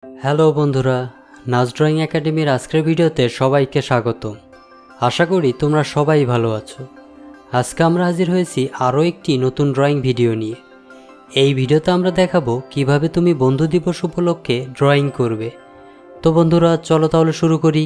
Hello বন্ধুরা, নাস drawing একাডেমির আজকের ভিডিওতে সবাইকে স্বাগতম। আশা করি তোমরা সবাই ভালো আছো। আজকে আমরা হাজির হয়েছি আরও একটি নতুন ড্রয়িং ভিডিও নিয়ে। এই ভিডিওতে আমরা দেখাবো কিভাবে তুমি বন্ধু দিবস উপলক্ষে ড্রয়িং করবে। তো বন্ধুরা, চলো তাহলে শুরু করি।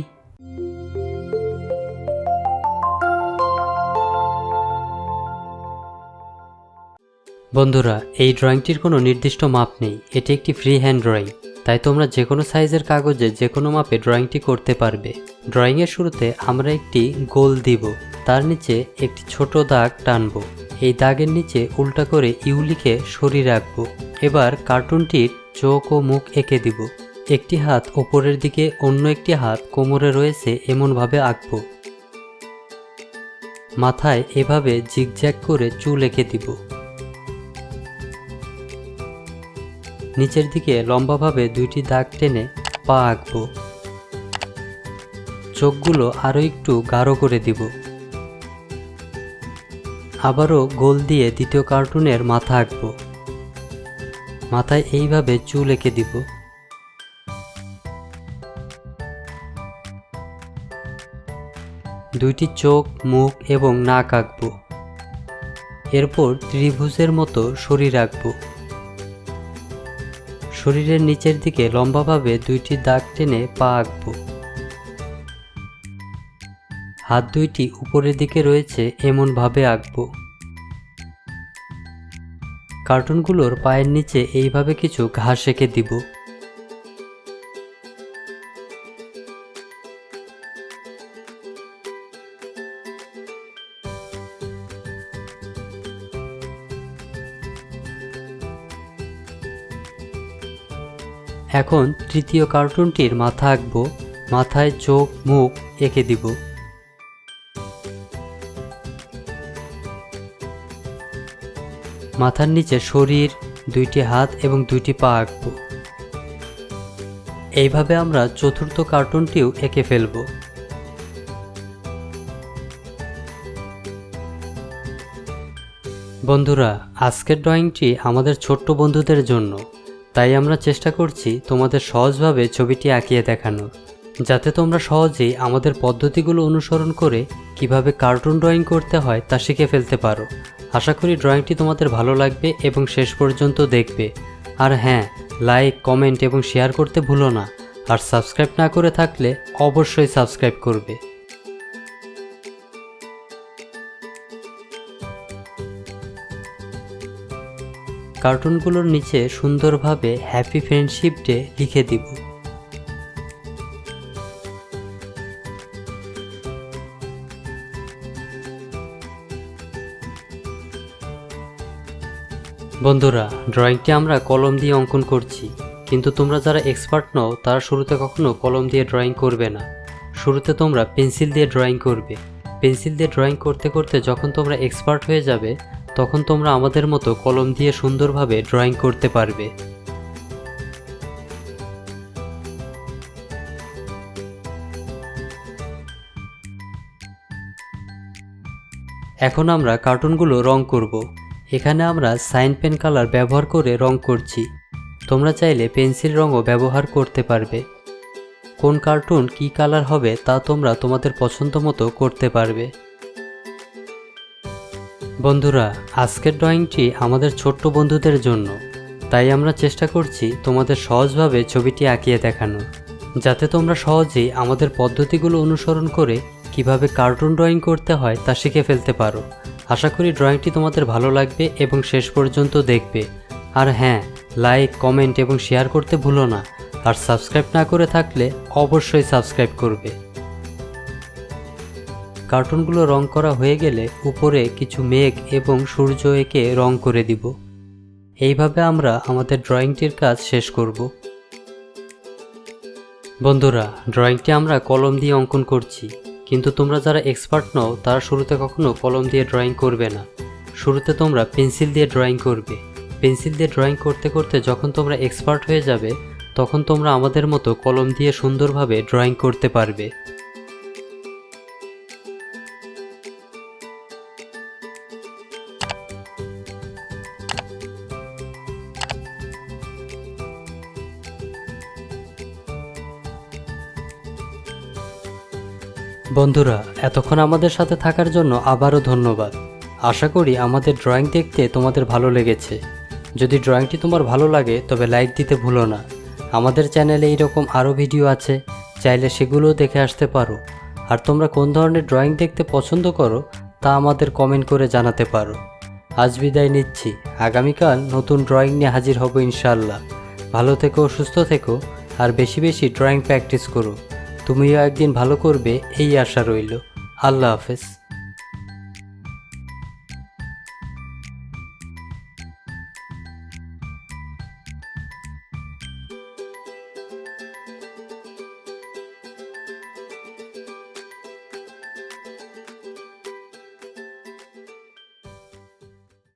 বন্ধুরা, এই ড্রয়িংটির কোনো নির্দিষ্ট মাপ নেই, এটি একটি ফ্রি হ্যান্ড ড্রয়িং, তাই তোমরা যে কোনো সাইজের কাগজে যে কোনো মাপে ড্রয়িংটি করতে পারবে। ড্রয়িংয়ের শুরুতে আমরা একটি গোল দিব, তার নিচে একটি ছোট দাগ টানব। এই দাগের নিচে উল্টা করে ইউ লিখে সরিয়ে রাখবো। এবার কার্টুনটির চোখ ও মুখ এঁকে দিব। একটি হাত ওপরের দিকে, অন্য একটি হাত কোমরে রয়েছে এমনভাবে আঁকবো। মাথায় এভাবে জিগজ্যাগ করে চুল এঁকে দিব। নিচের দিকে লম্বাভাবে দুইটি দাগ টেনে পা আঁকবো। চোখগুলো আরও একটু গাঢ় করে দিব। আবারও গোল দিয়ে দ্বিতীয় কার্টুনের মাথা আঁকবো। মাথায় এইভাবে চুল এঁকে দিব। দুইটি চোখ, মুখ এবং নাক আঁকবো। এরপর ত্রিভুজের মতো শরীর আঁকবো। শরীরের নিচের দিকে লম্বাভাবে দুইটি দাগ টেনে পা আঁকবো। হাত দুইটি উপরের দিকে রয়েছে এমনভাবে আঁকবো। কার্টুনগুলোর পায়ের নিচে এইভাবে কিছু ঘাস এঁকে দিব। এখন তৃতীয় কার্টুনটির মাথা আঁকবো। মাথায় চোখ, মুখ এঁকে দিব। মাথার নিচে শরীর, দুইটি হাত এবং দুইটি পা আঁকবো। এইভাবে আমরা চতুর্থ কার্টুনটিও এঁকে ফেলব। বন্ধুরা, আজকের ড্রয়িংটি আমাদের ছোট্ট বন্ধুদের জন্য, তাই আমরা চেষ্টা করছি তোমাদের সহজভাবে ছবিটি আঁকিয়ে দেখানোর, যাতে তোমরা সহজেই আমাদের পদ্ধতিগুলো অনুসরণ করে কিভাবে কার্টুন ড্রয়িং করতে হয় তা শিখে ফেলতে পারো। আশা করি ড্রয়িংটি তোমাদের ভালো লাগবে এবং শেষ পর্যন্ত দেখবে। আর হ্যাঁ, লাইক, কমেন্ট এবং শেয়ার করতে ভুলো না। আর সাবস্ক্রাইব না করে থাকলে অবশ্যই সাবস্ক্রাইব করবে। কার্টুনগুলোর নিচে সুন্দরভাবে হ্যাপি ফ্রেন্ডশিপ ডে লিখে দিব। বন্ধুরা, ড্রয়িংটি আমরা কলম দিয়ে অঙ্কন করছি, কিন্তু তোমরা যারা এক্সপার্ট নও তারা শুরুতে কখনো কলম দিয়ে ড্রয়িং করবে না। শুরুতে তোমরা পেন্সিল দিয়ে ড্রয়িং করবে। পেন্সিল দিয়ে ড্রয়িং করতে করতে যখন তোমরা এক্সপার্ট হয়ে যাবে, তখন তোমরা আমাদের মতো কলম দিয়ে সুন্দরভাবে ড্রয়িং করতে পারবে। এখন আমরা কার্টুনগুলো রং করব। এখানে আমরা সাইন পেন কালার ব্যবহার করে রং করছি। তোমরা চাইলে পেন্সিল রঙও ব্যবহার করতে পারবে। কোন কার্টুন কী কালার হবে তা তোমরা তোমাদের পছন্দ মতো করতে পারবে। বন্ধুরা, আজকের ড্রয়িংটি আমাদের ছোট্ট বন্ধুদের জন্য, তাই আমরা চেষ্টা করছি তোমাদের সহজভাবে ছবিটি আঁকিয়ে দেখানোর, যাতে তোমরা সহজেই আমাদের পদ্ধতিগুলো অনুসরণ করে কিভাবে কার্টুন ড্রয়িং করতে হয় তা শিখে ফেলতে পারো। আশা করি ড্রয়িংটি তোমাদের ভালো লাগবে এবং শেষ পর্যন্ত দেখবে। আর হ্যাঁ, লাইক, কমেন্ট এবং শেয়ার করতে ভুলো না। আর সাবস্ক্রাইব না করে থাকলে অবশ্যই সাবস্ক্রাইব করবে। কার্টুনগুলো রং করা হয়ে গেলে উপরে কিছু মেঘ এবং সূর্য এঁকে রং করে দিব। এইভাবে আমরা আমাদের ড্রয়িংটির কাজ শেষ করব। বন্ধুরা, ড্রয়িংটি আমরা কলম দিয়ে অঙ্কন করছি, কিন্তু তোমরা যারা এক্সপার্ট নও তারা শুরুতে কখনো কলম দিয়ে ড্রয়িং করবে না। শুরুতে তোমরা পেন্সিল দিয়ে ড্রয়িং করবে। পেন্সিল দিয়ে ড্রয়িং করতে করতে যখন তোমরা এক্সপার্ট হয়ে যাবে, তখন তোমরা আমাদের মতো কলম দিয়ে সুন্দরভাবে ড্রয়িং করতে পারবে। বন্ধুরা, এতক্ষণ আমাদের সাথে থাকার জন্য আবারও ধন্যবাদ। আশা করি আমাদের ড্রয়িং দেখতে তোমাদের ভালো লেগেছে। যদি ড্রয়িংটি তোমার ভালো লাগে তবে লাইক দিতে ভুলো না। আমাদের চ্যানেলে এইরকম আরও ভিডিও আছে, চাইলে সেগুলোও দেখে আসতে পারো। আর তোমরা কোন ধরনের ড্রয়িং দেখতে পছন্দ করো তা আমাদের কমেন্ট করে জানাতে পারো। আজ বিদায় নিচ্ছি, আগামীকাল নতুন ড্রয়িং নিয়ে হাজির হব ইনশাআল্লাহ। ভালো থেকো, সুস্থ থেকো, আর বেশি বেশি ড্রয়িং প্র্যাকটিস করো। তুমিও একদিন ভালো করবে এই আশা রইল। আল্লাহ হাফেজ।